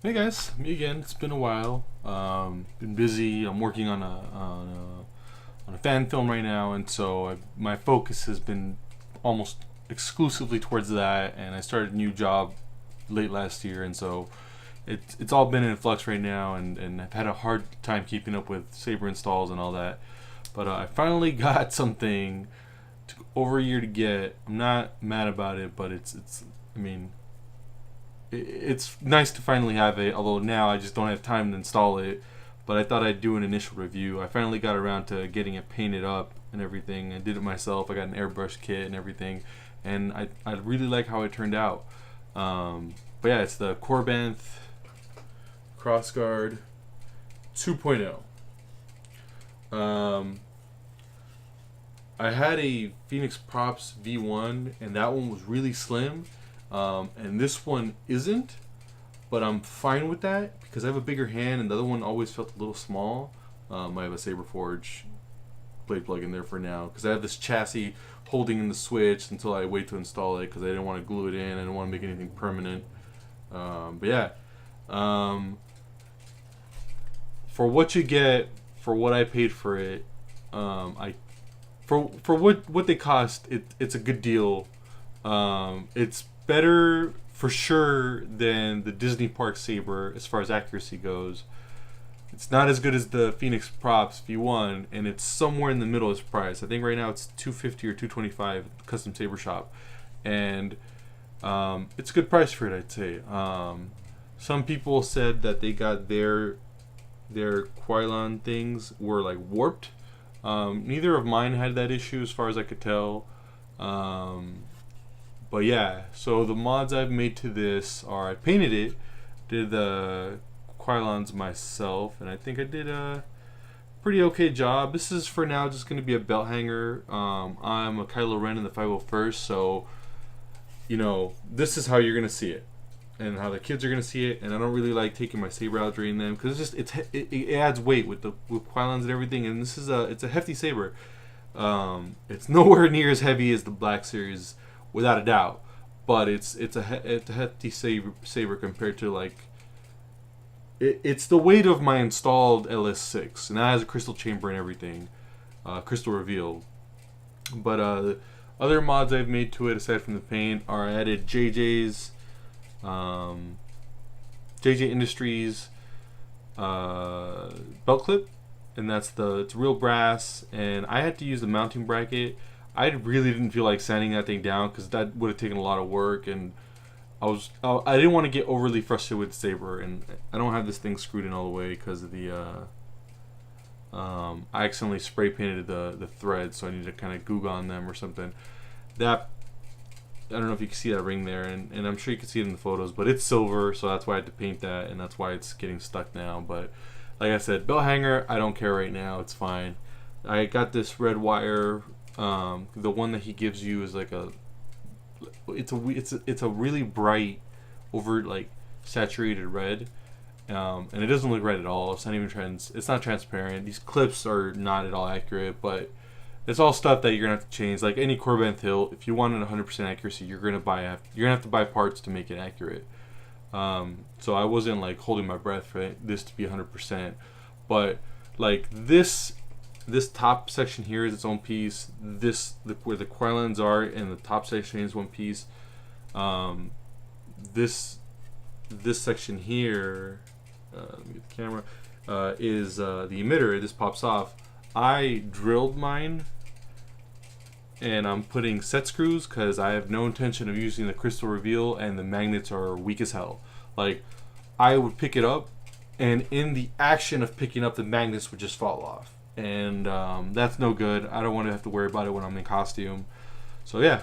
Hey guys, me again. It's been a while. Been busy. I'm working on a fan film right now, and so my focus has been almost exclusively towards that. And I started a new job late last year, and so it's all been in flux right now, and I've had a hard time keeping up with Saber installs and all that. But I finally got something. Took over a year to get. I'm not mad about it, but it's. I mean, it's nice to finally have it, although now I just don't have time to install it. But I thought I'd do an initial review. I finally got around to getting it painted up and everything. I did it myself. I got an airbrush kit and everything. And I really like how it turned out. But yeah, it's the Korbanth Crossguard 2.0. Um, I had a Phoenix Props V1, and that one was really slim. And this one isn't, but I'm fine with that because I have a bigger hand, and the other one always felt a little small. I have a Saberforge blade plug in there for now because I have this chassis holding in the switch until I wait to install it because I didn't want to glue it in. I didn't want to make anything permanent. But yeah, um, for what you get, for what I paid for it, I for what they cost, it's a good deal. It's better for sure than the Disney Park Saber as far as accuracy goes. It's not as good as the Phoenix Props V1, and it's somewhere in the middle of its price. I think right now it's 250 or 225 custom saber shop, and it's a good price for it, I'd say. Some people said that they got their Quilon things were like warped. Neither of mine had that issue as far as I could tell. But yeah, so the mods I've made to this are I painted it, did the Quilons myself, and I think I did a pretty okay job. This is for now just going to be a belt hanger. I'm a Kylo Ren in the 501st, so this is how you're going to see it, and how the kids are going to see it. And I don't really like taking my saber out during them because it adds weight with the Quilons and everything. And it's a hefty saber. It's nowhere near as heavy as the Black Series, without a doubt, but it's a hefty saber compared to like it's the weight of my installed LS6, and that has a crystal chamber and everything, crystal reveal. But the other mods I've made to it aside from the paint are I added JJ Industries belt clip, and it's real brass, and I had to use the mounting bracket. I really didn't feel like sanding that thing down because that would have taken a lot of work, and I didn't want to get overly frustrated with the saber, and I don't have this thing screwed in all the way because of the I accidentally spray painted the threads, so I need to kind of goog on them or something. That I don't know if you can see that ring there, and I'm sure you can see it in the photos, but it's silver, so that's why I had to paint that, and that's why it's getting stuck now. But like I said, belt hanger, I don't care right now, it's fine. I got this red wire. The one that he gives you is like it's a really bright, over like saturated red, and it doesn't look red at all. It's not even it's not transparent. These clips are not at all accurate, but it's all stuff that you're gonna have to change. Like any Korbanth hilt, if you wanted 100% accuracy, you're gonna have to buy parts to make it accurate. So I wasn't like holding my breath for this to be 100%, but like this top section here is its own piece. Where the Quilons are and the top section is one piece. This section here, let me get the camera, is the emitter. This pops off. I drilled mine, and I'm putting set screws because I have no intention of using the crystal reveal, and the magnets are weak as hell. Like, I would pick it up, and in the action of picking up, the magnets would just fall off, and that's no good. I don't want to have to worry about it when I'm in costume. So yeah,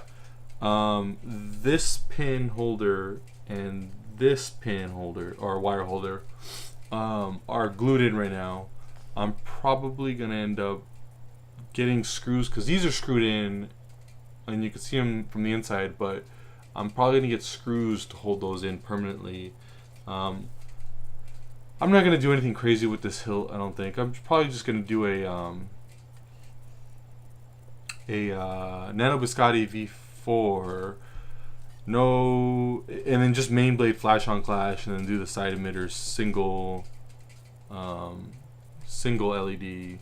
this pin holder and this pin holder or wire holder are glued in right now. I'm probably gonna end up getting screws because these are screwed in, and you can see them from the inside. But I'm probably gonna get screws to hold those in permanently. I'm not gonna do anything crazy with this hilt. I don't think. I'm probably just gonna do a Nano Biscotti V4. No, and and then just main blade flash on clash, and then do the side emitters single LED.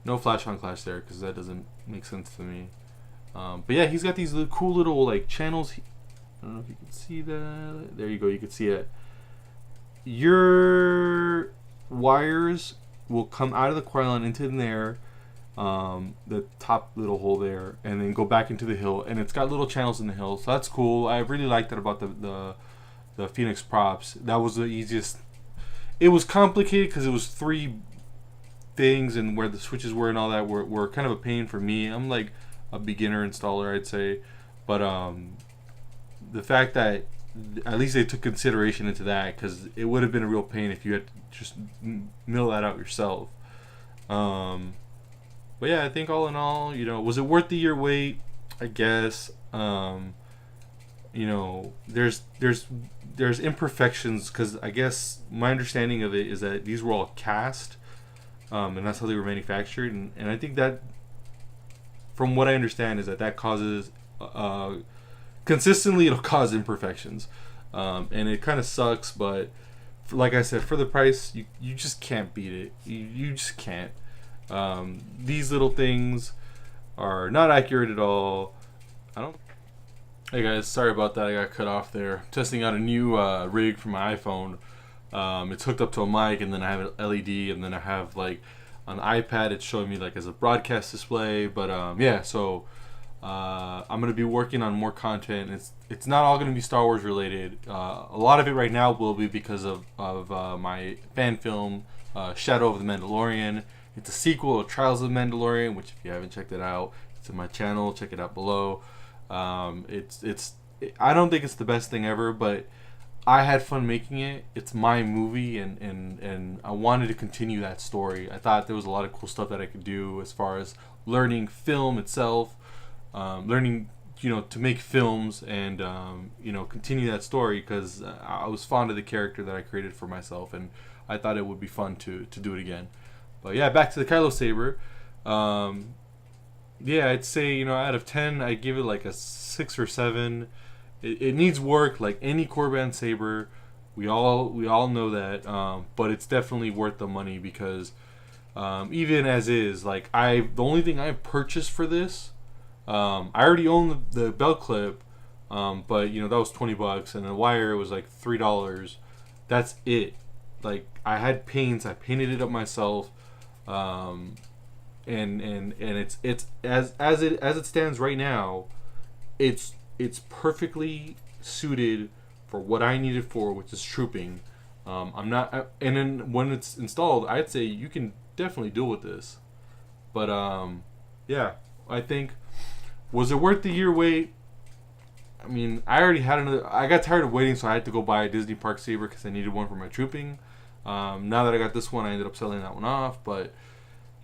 No flash on clash there because that doesn't make sense to me. But yeah, he's got these cool little like channels. I don't know if you can see that. There you go. You can see it. Your wires will come out of the coil line into there, the top little hole there, and then go back into the hill. And it's got little channels in the hill, so that's cool. I really like that about the Phoenix props. That was the easiest. It was complicated because it was 3 things, and where the switches were and all that were kind of a pain for me. I'm like a beginner installer, I'd say, but the fact that at least they took consideration into that, because it would have been a real pain if you had to just mill that out yourself. But yeah, I think all in all, was it worth the year wait? I guess. There's imperfections, because I guess my understanding of it is that these were all cast, and that's how they were manufactured, and I think that, from what I understand, is that causes consistently it'll cause imperfections, and it kind of sucks. But like I said, for the price, you just can't beat it. You just can't. These little things are not accurate at all. Hey guys, sorry about that. I got cut off there. Testing out a new rig for my iPhone. It's hooked up to a mic, and then I have an LED, and then I have like on the iPad. It's showing me like as a broadcast display. But yeah, so I'm gonna be working on more content. It's not all gonna be Star Wars related. A lot of it right now will be because of my fan film, Shadow of the Mandalorian. It's a sequel to Trials of the Mandalorian, which if you haven't checked it out, it's in my channel. Check it out below. I don't think it's the best thing ever, but I had fun making it. It's my movie, and I wanted to continue that story. I thought there was a lot of cool stuff that I could do as far as learning film itself, learning to make films, and continue that story, because I was fond of the character that I created for myself, and I thought it would be fun to do it again. But yeah, back to the Kylo Saber. Yeah, I'd say, out of 10, I give it like a 6 or 7. It needs work, like any Korbanth saber. We all know that, but it's definitely worth the money, because even as is, like the only thing I purchased for this, I already own the belt clip, but that was $20, and the wire was like $3. That's it. Like, I had paints, I painted it up myself. And it's as it stands right now, it's perfectly suited for what I need it for, which is trooping. And then when it's installed, I'd say you can definitely deal with this. But yeah, I think, was it worth the year wait? I mean, I already had another. I got tired of waiting, so I had to go buy a Disney Park saber because I needed one for my trooping. Now that I got this one, I ended up selling that one off, but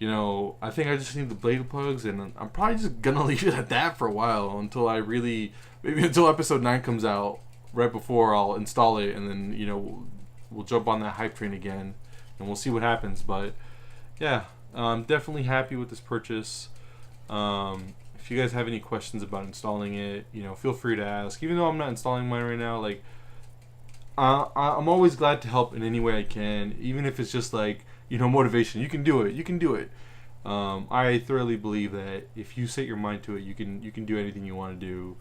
I think I just need the blade plugs, and I'm probably just gonna leave it at that for a while until maybe until episode 9 comes out. Right before I'll install it, and then we'll jump on that hype train again, and we'll see what happens. But yeah, I'm definitely happy with this purchase. If you guys have any questions about installing it, feel free to ask. Even though I'm not installing mine right now, like I'm always glad to help in any way I can, even if it's just like motivation. You can do it. You can do it. I thoroughly believe that if you set your mind to it, you can do anything you want to do.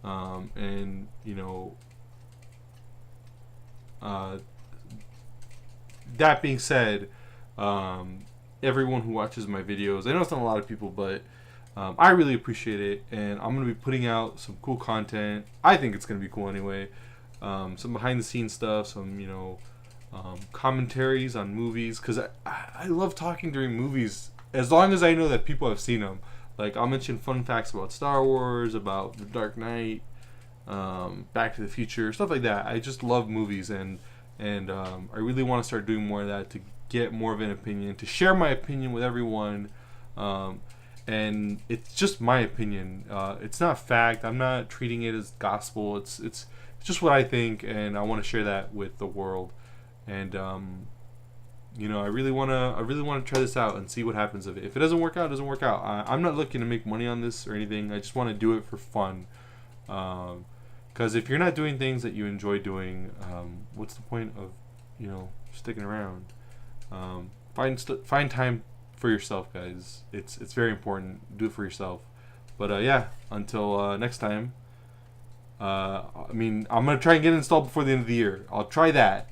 And that being said, everyone who watches my videos, I know it's not a lot of people, but I really appreciate it, and I'm going to be putting out some cool content. I think it's going to be cool anyway. Some behind the scenes stuff, some commentaries on movies, because I love talking during movies, as long as I know that people have seen them. Like, I'll mention fun facts about Star Wars, about The Dark Knight, Back to the Future, stuff like that. I just love movies, and I really want to start doing more of that, to get more of an opinion, to share my opinion with everyone. And it's just my opinion. It's not fact. I'm not treating it as gospel. It's just what I think, and I want to share that with the world. And I really want to try this out and see what happens of it. If it doesn't work out, it doesn't work out. I'm not looking to make money on this or anything. I just want to do it for fun. Because Because if you're not doing things that you enjoy doing, what's the point of, sticking around? Find time for yourself, guys. It's very important. Do it for yourself. But yeah, until next time. I'm gonna try and get it installed before the end of the year. I'll try that,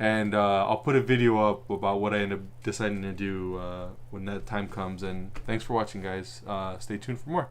and I'll put a video up about what I end up deciding to do when that time comes. And thanks for watching, guys. Stay tuned for more.